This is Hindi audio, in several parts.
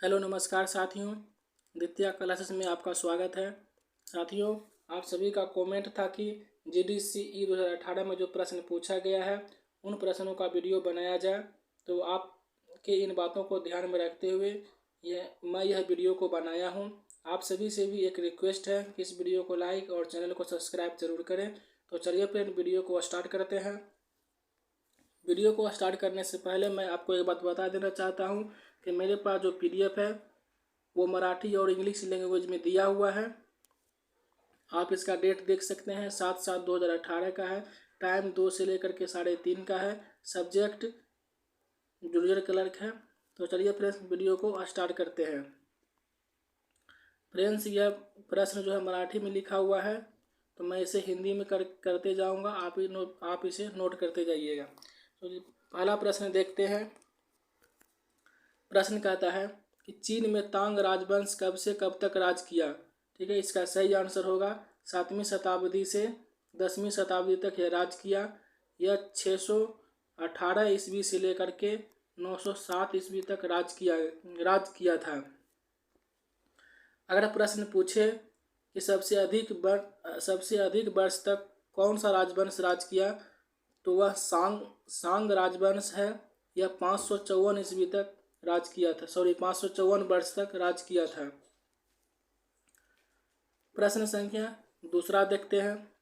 हेलो नमस्कार साथियों, द्वितीय क्लासेस में आपका स्वागत है। साथियों, आप सभी का कमेंट था कि GDCE 2018 में जो प्रश्न पूछा गया है उन प्रश्नों का वीडियो बनाया जाए। तो आपके इन बातों को ध्यान में रखते हुए मैं यह वीडियो को बनाया हूं। आप सभी से भी एक रिक्वेस्ट है कि इस वीडियो को लाइक और चैनल को सब्सक्राइब जरूर करें। तो चलिए फ्रेंड, वीडियो को स्टार्ट करते हैं। वीडियो को स्टार्ट करने से पहले मैं आपको एक बात बता देना चाहता हूं कि मेरे पास जो PDF है वो मराठी और इंग्लिश लैंग्वेज में दिया हुआ है। आप इसका डेट देख सकते हैं, 7/7/2018 का है। टाइम 2 से लेकर के 3:30 का है। सब्जेक्ट जूनियर क्लर्क है। तो चलिए फ्रेंड्स, वीडियो को स्टार्ट करते हैं। फ्रेंड्स, यह प्रश्न जो है मराठी में लिखा हुआ है, तो मैं इसे हिंदी में करते जाऊंगा। आप इसे नोट करते जाइएगा। तो पहला प्रश्न देखते हैं। प्रश्न कहता है कि चीन में तांग राजवंश कब से कब तक राज किया। ठीक है, इसका सही आंसर होगा 7वीं शताब्दी से 10वीं शताब्दी तक यह राज किया। यह 618 ईस्वी से लेकर के 907 ईस्वी तक राज किया था। अगर प्रश्न पूछे कि सबसे अधिक वर्ष तक कौन सा राजवंश राज किया, तो वह सांग राजवंश है। यह 554 ईस्वी तक राज किया था। 554 वर्ष तक राज किया था। प्रश्न संख्या दूसरा देखते हैं।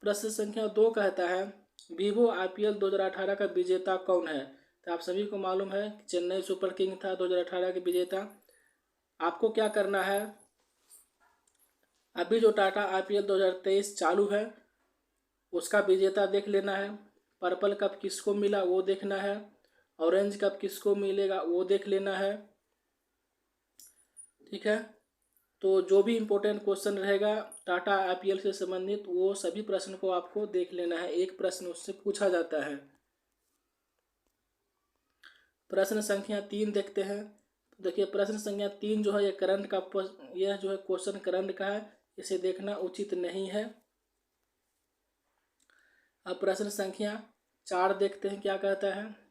प्रश्न संख्या 2 कहता है वीवो IPL 2018 का विजेता कौन है। तो आप सभी को मालूम है चेन्नई सुपर किंग था 2018 के विजेता। आपको क्या करना है, अभी जो टाटा IPL 2023 चालू है उसका विजेता देख लेना है। पर्पल कप किसको मिला वो देखना है। ऑरेंज कप किसको मिलेगा वो देख लेना है। ठीक है, तो जो भी इम्पोर्टेंट क्वेश्चन रहेगा टाटा IPL से संबंधित वो सभी प्रश्न को आपको देख लेना है। एक प्रश्न उससे पूछा जाता है। प्रश्न संख्या 3 देखते हैं। देखिए, प्रश्न संख्या 3 जो है यह जो है क्वेश्चन करंट का है, इसे देखना उचित नहीं है। अब प्रश्न संख्या 4 देखते हैं क्या कहता है।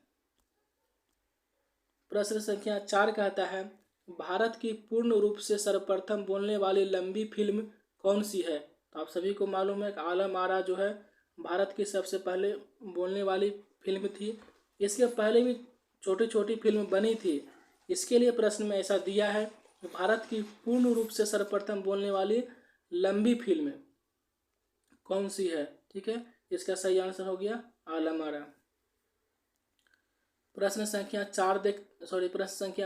प्रश्न संख्या 4 कहता है भारत की पूर्ण रूप से सर्वप्रथम बोलने वाली लंबी फिल्म कौन सी है। तो आप सभी को मालूम है कि आलम आरा जो है भारत की सबसे पहले बोलने वाली फिल्म थी। इसके पहले भी छोटी छोटी फिल्म बनी थी। इसके लिए प्रश्न में ऐसा दिया है भारत की पूर्ण रूप से सर्वप्रथम बोलने वाली लंबी फिल्म कौन सी है। ठीक है, इसका सही आंसर हो गया आलम आरा। प्रश्न संख्या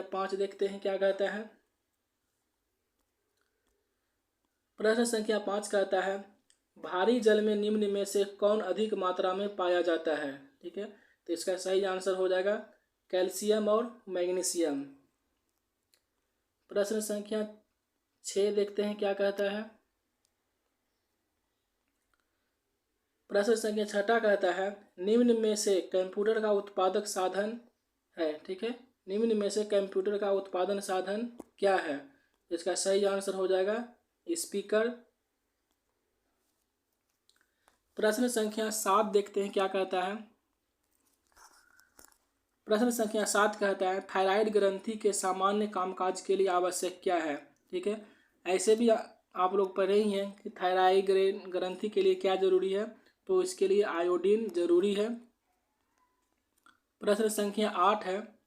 5 देखते हैं क्या कहता है। प्रश्न संख्या 5 कहता है भारी जल में निम्न में से कौन अधिक मात्रा में पाया जाता है। ठीक है, तो इसका सही आंसर हो जाएगा कैल्शियम और मैग्नीशियम। प्रश्न संख्या 6 देखते हैं क्या कहता है। प्रश्न संख्या 6 कहता है निम्न में से कंप्यूटर का उत्पादक साधन है। ठीक है, निम्न में से कंप्यूटर का उत्पादन साधन क्या है। इसका सही आंसर हो जाएगा स्पीकर। प्रश्न संख्या 7 देखते हैं क्या कहता है। प्रश्न संख्या 7 कहता है थायराइड ग्रंथि के सामान्य कामकाज के लिए आवश्यक क्या है। ठीक है, ऐसे भी आप लोग पढ़े ही हैं कि थायराइड ग्रंथि के लिए क्या जरूरी है, तो इसके लिए आयोडीन जरूरी है। प्रश्न संख्या 8 है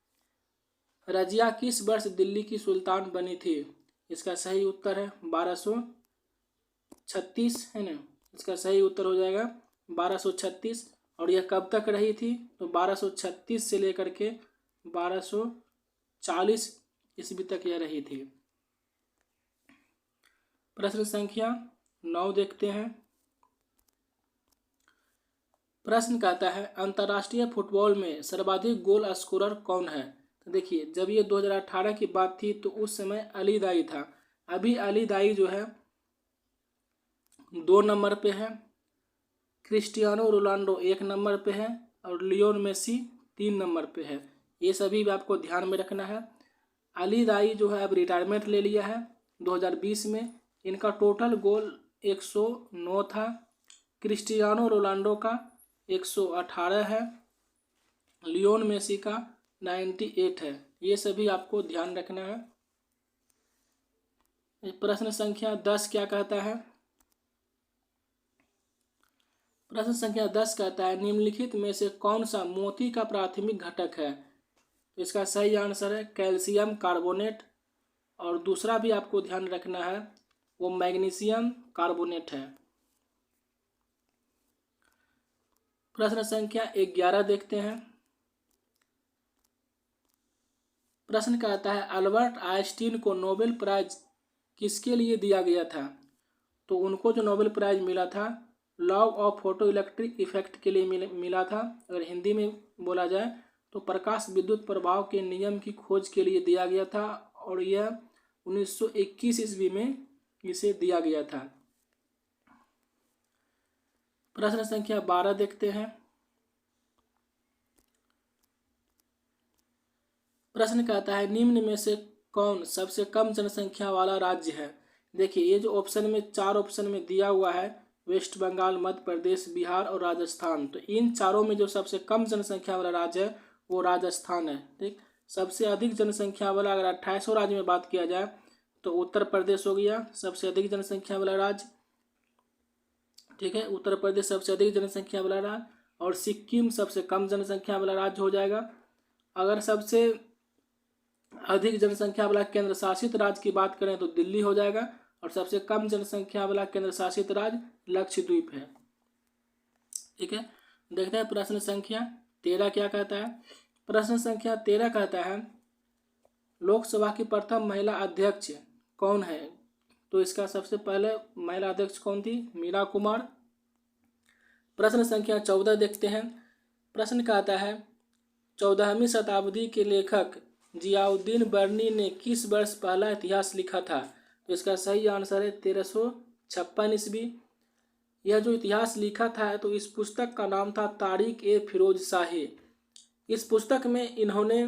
रजिया किस वर्ष दिल्ली की सुल्तान बनी थी। इसका सही उत्तर है 1236 है ना। इसका सही उत्तर हो जाएगा 1236। और यह कब तक रही थी, तो 1236 से लेकर के 1240 ईस्वी तक यह रही थी। प्रश्न संख्या 9 देखते हैं। प्रश्न कहता है अंतर्राष्ट्रीय फुटबॉल में सर्वाधिक गोल स्कोरर कौन है। तो देखिए, जब ये 2018 की बात थी तो उस समय अली दाई था। अभी अली दाई जो है 2 नंबर पे है, क्रिस्टियानो रोनाल्डो 1 नंबर पे है और लियोन मेसी 3 नंबर पे है। ये सभी भी आपको ध्यान में रखना है। अली दाई जो है अब रिटायरमेंट ले लिया है 2020 में। इनका टोटल गोल 109 था। क्रिस्टियानो रोनाल्डो का 118 है। लियोन मेसी का 98 है। ये सभी आपको ध्यान रखना है। प्रश्न संख्या 10 क्या कहता है? प्रश्न संख्या 10 कहता है निम्नलिखित में से कौन सा मोती का प्राथमिक घटक है? तो इसका सही आंसर है कैल्शियम कार्बोनेट। और दूसरा भी आपको ध्यान रखना है, वो मैग्नीशियम कार्बोनेट है। प्रश्न संख्या 11 देखते हैं। प्रश्न कहता है अल्बर्ट आइंस्टीन को नोबेल प्राइज किसके लिए दिया गया था? तो उनको जो नोबेल प्राइज मिला था law of photo electric effect के लिए मिला था। अगर हिंदी में बोला जाए तो प्रकाश विद्युत प्रभाव के नियम की खोज के लिए दिया गया था और यह 1921 ईस्वी में इसे दिया गया था। प्रश्न संख्या 12 देखते हैं। प्रश्न कहता है निम्न में से कौन सबसे कम जनसंख्या वाला राज्य है? देखिए ये जो ऑप्शन में 4 ऑप्शन में दिया हुआ है वेस्ट बंगाल, मध्य प्रदेश, बिहार और राजस्थान, तो इन चारों में जो सबसे कम जनसंख्या वाला राज्य है वो राजस्थान है। ठीक, सबसे अधिक जनसंख्या वाला अगर 28 राज्य में बात किया जाए तो उत्तर प्रदेश हो गया सबसे अधिक जनसंख्या वाला राज्य। ठीक है, उत्तर प्रदेश सबसे अधिक जनसंख्या वाला राज्य और सिक्किम सबसे कम जनसंख्या वाला राज्य हो जाएगा। अगर सबसे अधिक जनसंख्या वाला केंद्र शासित राज्य की बात करें तो दिल्ली हो जाएगा और सबसे कम जनसंख्या वाला केंद्र शासित राज्य लक्षद्वीप है। ठीक है, देखते हैं प्रश्न संख्या 13 क्या कहता है। प्रश्न संख्या 13 कहता है लोकसभा की प्रथम महिला अध्यक्ष कौन है? तो इसका सबसे पहले महिला अध्यक्ष कौन थी? मीरा कुमार। प्रश्न संख्या 14 देखते हैं। प्रश्न कहता है 14वीं शताब्दी के लेखक जियाउद्दीन बर्नी ने किस वर्ष पहला इतिहास लिखा था? तो इसका सही आंसर है 1356 ईस्वी। यह जो इतिहास लिखा था तो इस पुस्तक का नाम था तारीख ए फिरोज शाही। इस पुस्तक में इन्होंने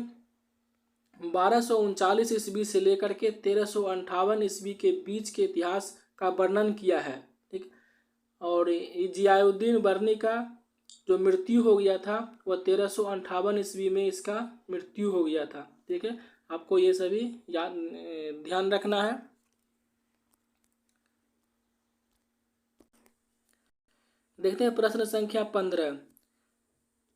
1239 ईस्वी से लेकर के 1358 ईस्वी के बीच के इतिहास का वर्णन किया है। ठीक, और जियाउद्दीन बर्नी का जो मृत्यु हो गया था वह 1358 ईस्वी में इसका मृत्यु हो गया था। ठीक है, आपको ये सभी याद ध्यान रखना है। देखते हैं प्रश्न संख्या 15।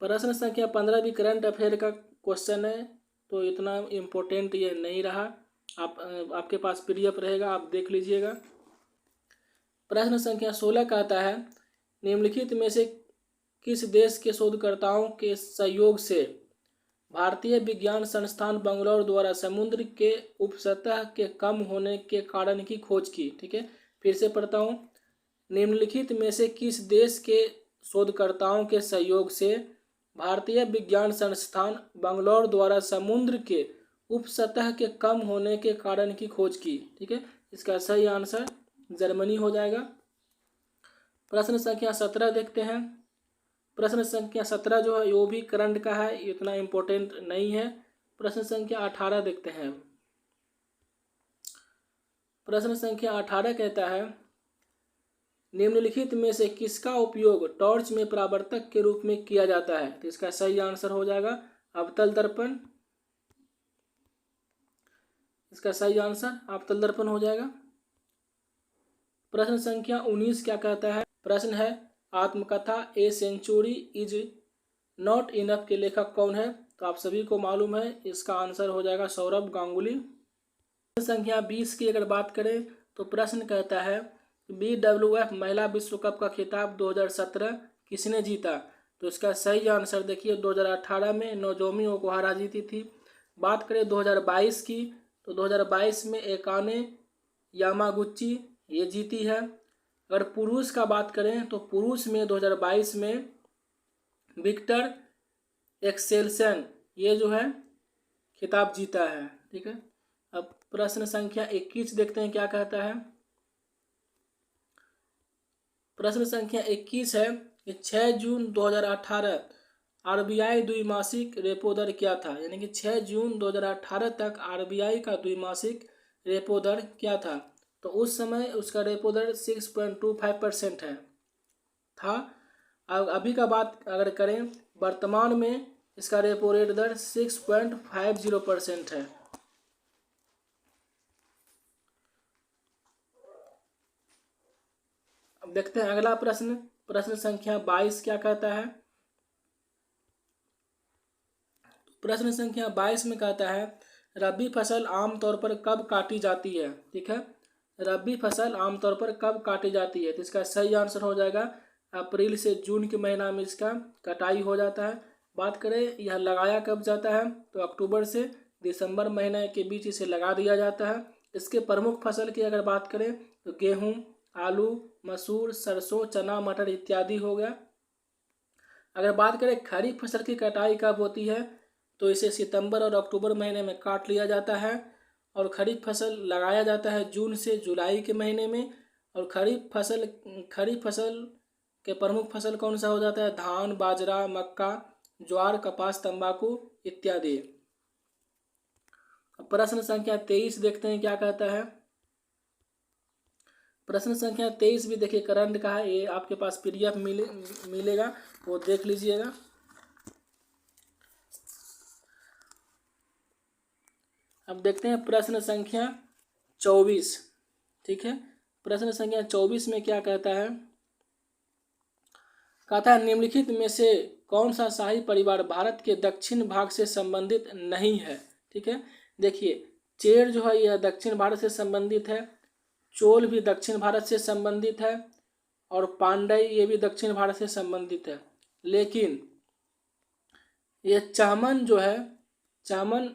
प्रश्न संख्या 15 भी करंट अफेयर का क्वेश्चन है तो इतना इम्पोर्टेंट ये नहीं रहा। आपके पास PDF रहेगा, आप देख लीजिएगा। प्रश्न संख्या 16 कहता है निम्नलिखित में से किस देश के शोधकर्ताओं के सहयोग से भारतीय विज्ञान संस्थान बंगलौर द्वारा समुद्र के उपसतह के कम होने के कारण की खोज की? ठीक है, फिर से पढ़ता हूँ। निम्नलिखित में से किस देश के शोधकर्ताओं के सहयोग से भारतीय विज्ञान संस्थान बंगलौर द्वारा समुद्र के उपसतह के कम होने के कारण की खोज की? ठीक है, इसका सही आंसर जर्मनी हो जाएगा। प्रश्न संख्या 17 देखते हैं। प्रश्न संख्या 17 जो है वो भी करंट का है, इतना इम्पोर्टेंट नहीं है। प्रश्न संख्या 18 देखते हैं। प्रश्न संख्या 18 कहता है निम्नलिखित में से किसका उपयोग टॉर्च में परावर्तक के रूप में किया जाता है? तो इसका सही आंसर हो जाएगा अवतल दर्पण। इसका सही आंसर अवतल दर्पण हो जाएगा। प्रश्न संख्या 19 क्या कहता है? प्रश्न है आत्मकथा a century is not enough के लेखक कौन है? तो आप सभी को मालूम है, इसका आंसर हो जाएगा सौरभ गांगुली। प्रश्न संख्या 20 की अगर बात करें तो प्रश्न कहता है BWF महिला विश्व कप का खिताब 2017 किसने जीता? तो इसका सही आंसर देखिए 2018 में नोजोमी ओकुहारा जीती थी। बात करें 2022 की तो 2022 में एकाने यामागुची ये जीती है। अगर पुरुष का बात करें तो पुरुष में 2022 में विक्टर एक्सेल्सन ये जो है खिताब जीता है। ठीक है, अब प्रश्न संख्या 21 देखते हैं क्या कहता है। प्रश्न संख्या 21 है कि 6 जून 2018 RBI द्विमासिक रेपो दर क्या था? यानी कि 6 जून 2018 तक RBI का द्विमासिक रेपो दर क्या था? तो उस समय उसका रेपो दर 6.25% है था। अभी का बात अगर करें वर्तमान में इसका रेपो रेट दर 6.50% है। अब देखते हैं अगला प्रश्न, प्रश्न संख्या 22 क्या कहता है। प्रश्न संख्या 22 में कहता है रबी फसल आमतौर पर कब काटी जाती है। ठीक है, रबी फसल आमतौर पर कब काटी जाती है, तो इसका सही आंसर हो जाएगा अप्रैल से जून के महीना में इसका कटाई हो जाता है। बात करें यह लगाया कब जाता है, तो अक्टूबर से दिसंबर महीने के बीच इसे लगा दिया जाता है। इसके प्रमुख फसल की अगर बात करें तो गेहूँ, आलू, मसूर, सरसों, चना, मटर इत्यादि हो गया। अगर बात करें खरीफ फसल की कटाई कब होती है, तो इसे सितंबर और अक्टूबर महीने में काट लिया जाता है। और खरीफ फसल लगाया जाता है जून से जुलाई के महीने में। और खरीफ फसल के प्रमुख फसल कौन सा हो जाता है, धान, बाजरा, मक्का, ज्वार, कपास, तंबाकू इत्यादि। प्रश्न संख्या 23 देखते हैं क्या कहता है। प्रश्न संख्या 23 भी देखिए करंट का है, ये आपके पास पीडीएफ मिलेगा, वो देख लीजिएगा। अब देखते हैं प्रश्न संख्या 24। ठीक है, प्रश्न संख्या 24 में क्या कहता है, कहता है निम्नलिखित में से कौन सा शाही परिवार भारत के दक्षिण भाग से संबंधित नहीं है। ठीक है, देखिए चेर जो है यह दक्षिण भारत से संबंधित है, चोल भी दक्षिण भारत से संबंधित है, और पांड्य ये भी दक्षिण भारत से संबंधित है। लेकिन ये चामन जो है, चामन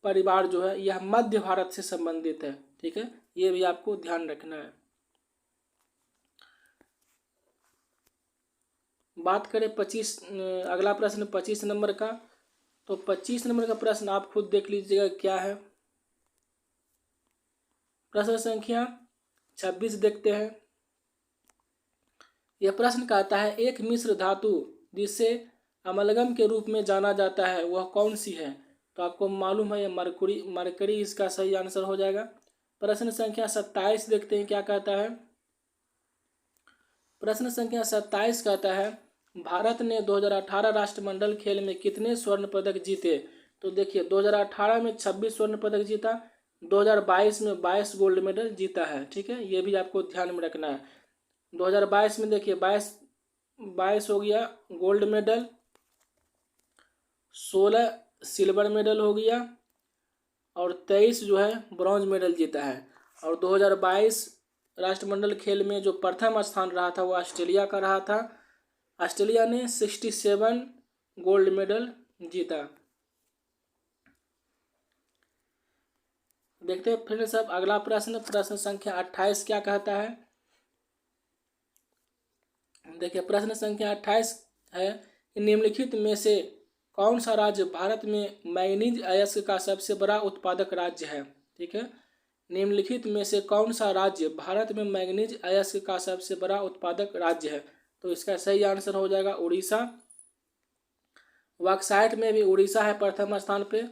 परिवार जो है यह मध्य भारत से संबंधित है। ठीक है, ये भी आपको ध्यान रखना है। बात करें अगला प्रश्न 25 नंबर का, तो 25 नंबर का प्रश्न आप खुद देख लीजिएगा क्या है। प्रश्न संख्या 26 देखते हैं। यह प्रश्न कहता है एक मिश्र धातु जिसे अमलगम के रूप में जाना जाता है वह कौन सी है, तो आपको मालूम है यह मरकरी इसका सही आंसर हो जाएगा। प्रश्न संख्या 27 देखते हैं क्या कहता है। प्रश्न संख्या 27 कहता है भारत ने 2018 राष्ट्रमंडल खेल में कितने स्वर्ण पदक जीते, तो देखिए 2018 में 26 स्वर्ण पदक जीता, 2022 में 22 गोल्ड मेडल जीता है। ठीक है, ये भी आपको ध्यान में रखना है। 2022 में देखिए 22 हो गया गोल्ड मेडल, 16 सिल्वर मेडल हो गया, और 23 जो है ब्रॉन्ज मेडल जीता है। और 2022 राष्ट्रमंडल खेल में जो प्रथम स्थान रहा था वो ऑस्ट्रेलिया का रहा था। ऑस्ट्रेलिया ने 67 गोल्ड मेडल जीता। देखते हैं फिर सब अगला प्रश्न, प्रश्न संख्या 28 क्या कहता है। देखिए प्रश्न संख्या 28 है कि निम्नलिखित में से कौन सा राज्य भारत में मैंगनीज अयस्क का सबसे बड़ा उत्पादक राज्य है। ठीक है, निम्नलिखित में से कौन सा राज्य भारत में मैंगनीज अयस्क का सबसे बड़ा उत्पादक राज्य है, तो इसका सही आंसर हो जाएगा उड़ीसा। बॉक्साइट में भी उड़ीसा है प्रथम स्थान पे।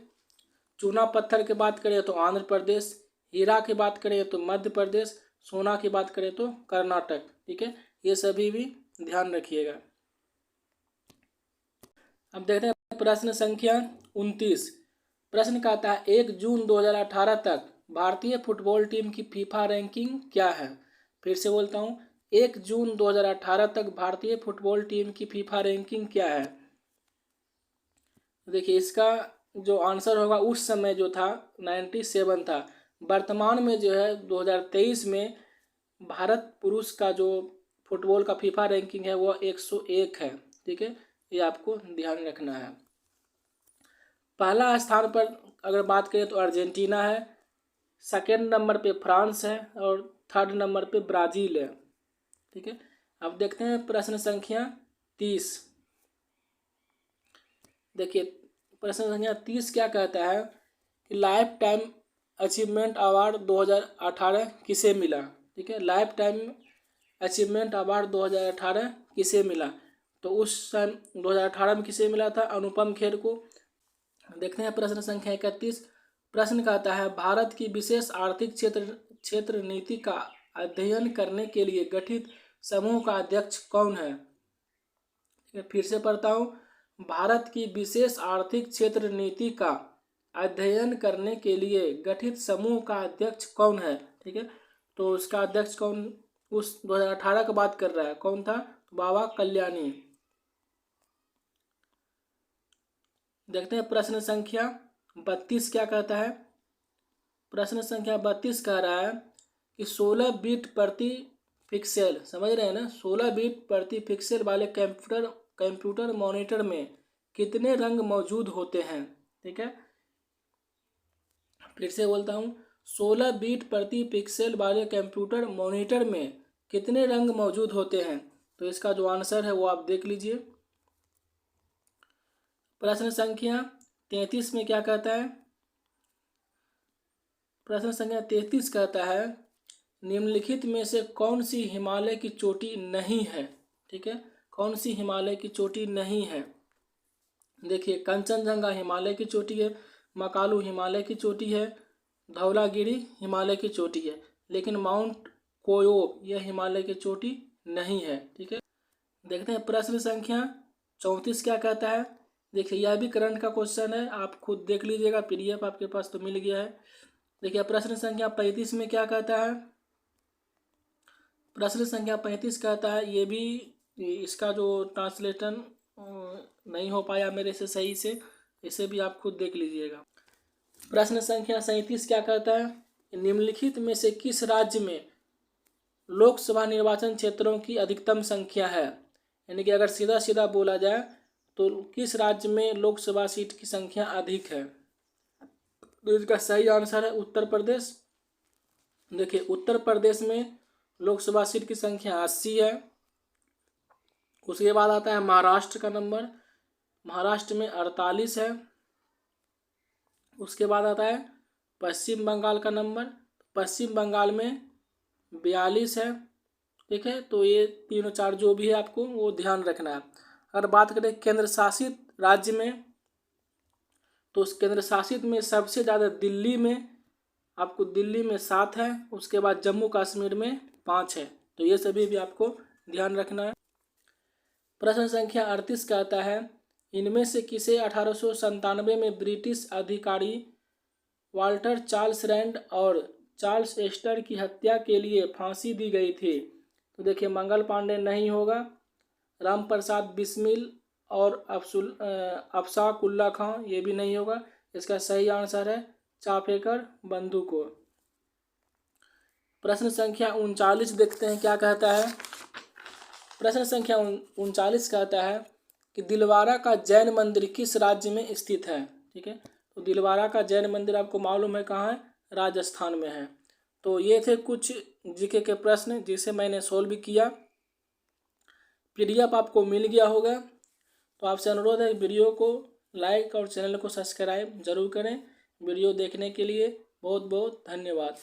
चूना पत्थर की बात करें तो आंध्र प्रदेश, हीरा की बात करें तो मध्य प्रदेश, सोना की बात करें तो कर्नाटक। ठीक है, ये सभी भी ध्यान रखिएगा। अब देखते हैं प्रश्न संख्या 29। प्रश्न कहता है 1 जून 2018 तक भारतीय फुटबॉल टीम की फीफा रैंकिंग क्या है। फिर से बोलता हूँ, 1 जून 2018 तक भारतीय फुटबॉल टीम की फीफा रैंकिंग क्या है। देखिए इसका जो आंसर होगा उस समय जो था 97 था। वर्तमान में जो है 2023 में भारत पुरुष का जो फुटबॉल का फीफा रैंकिंग है वो 101 है। ठीक है, ये आपको ध्यान रखना है। पहला स्थान पर अगर बात करें तो अर्जेंटीना है, सेकेंड नंबर पे फ्रांस है, और थर्ड नंबर पे ब्राज़ील है। ठीक है, अब देखते हैं प्रश्न संख्या 30। देखिए प्रश्न संख्या 30 क्या कहता है कि लाइफ टाइम अचीवमेंट अवार्ड 2018 किसे मिला। ठीक है, लाइफ टाइम अचीवमेंट अवार्ड 2018 किसे मिला, तो उस सन 2018 में किसे मिला था, अनुपम खेर को। देखते हैं प्रश्न संख्या 31। प्रश्न कहता है भारत की विशेष आर्थिक क्षेत्र नीति का अध्ययन करने के लिए गठित समूह का अध्यक्ष कौन है। फिर से पढ़ता हूँ, भारत की विशेष आर्थिक क्षेत्र नीति का अध्ययन करने के लिए गठित समूह का अध्यक्ष कौन है? ठीक है, तो उसका अध्यक्ष कौन उस 2018 का बात कर रहा है, कौन था? बाबा कल्याणी। देखते हैं प्रश्न संख्या 32 क्या कहता है। प्रश्न संख्या 32 कह रहा है कि 16 बिट प्रति पिक्सेल, समझ रहे हैं ना, 16 बिट प्रति पिक्सेल वाले कंप्यूटर मॉनिटर में कितने रंग मौजूद होते हैं? ठीक है, फिर से बोलता हूँ, 16 बिट प्रति पिक्सेल वाले कंप्यूटर मॉनिटर में कितने रंग मौजूद होते हैं? तो इसका जो आंसर है वो आप देख लीजिए। प्रश्न संख्या 33 में क्या कहता है? प्रश्न संख्या 33 कहता है निम्नलिखित में से कौन सी हिमालय की चोटी नहीं है? ठीक है, कौन सी हिमालय की चोटी नहीं है? देखिए, कंचनजंगा हिमालय की चोटी है, मकालू हिमालय की चोटी है, धौलागिरी हिमालय की चोटी है, लेकिन माउंट कोयोब यह हिमालय की चोटी नहीं है। ठीक है, देखते हैं प्रश्न संख्या 34 क्या कहता है। देखिए, यह भी करंट का क्वेश्चन है, आप खुद देख लीजिएगा, पीडीएफ आपके पास तो मिल गया है। देखिए, प्रश्न संख्या 35 में क्या कहता है। प्रश्न संख्या 35 कहता है, ये भी इसका जो ट्रांसलेशन नहीं हो पाया मेरे से सही से, इसे भी आप खुद देख लीजिएगा। प्रश्न संख्या 37 क्या कहता है, निम्नलिखित में से किस राज्य में लोकसभा निर्वाचन क्षेत्रों की अधिकतम संख्या है? यानी कि अगर सीधा सीधा बोला जाए तो किस राज्य में लोकसभा सीट की संख्या अधिक है? तो इसका सही आंसर है उत्तर प्रदेश। देखिए, उत्तर प्रदेश में लोकसभा सीट की संख्या 80 है। उसके बाद आता है महाराष्ट्र का नंबर, महाराष्ट्र में 48 है। उसके बाद आता है पश्चिम बंगाल का नंबर, पश्चिम बंगाल में 42 है। ठीक है, तो ये तीनों चार जो भी है आपको वो ध्यान रखना है। अगर बात करें केंद्र शासित राज्य में, तो उस केंद्र शासित में सबसे ज़्यादा दिल्ली में, आपको दिल्ली में 7 है। उसके बाद जम्मू कश्मीर में 5 है। तो ये सभी भी आपको ध्यान रखना है। प्रश्न संख्या 38 कहता है, इनमें से किसे 1897 में ब्रिटिश अधिकारी वाल्टर चार्ल्स रैंड और चार्ल्स एस्टर की हत्या के लिए फांसी दी गई थी? तो देखिए, मंगल पांडे नहीं होगा, राम प्रसाद बिस्मिल और अफशाक उल्ला खां ये भी नहीं होगा। इसका सही आंसर है चापेकर बंधु को। प्रश्न संख्या 39 देखते हैं क्या कहता है। प्रश्न संख्या 39 कहता है कि दिलवारा का जैन मंदिर किस राज्य में स्थित है? ठीक है, तो दिलवारा का जैन मंदिर आपको मालूम है कहाँ है? राजस्थान में है। तो ये थे कुछ जीके के प्रश्न जिसे मैंने सोल्व किया। पीडीएफ आपको मिल गया होगा। तो आपसे अनुरोध है वीडियो को लाइक और चैनल को सब्सक्राइब जरूर करें। वीडियो देखने के लिए बहुत बहुत धन्यवाद।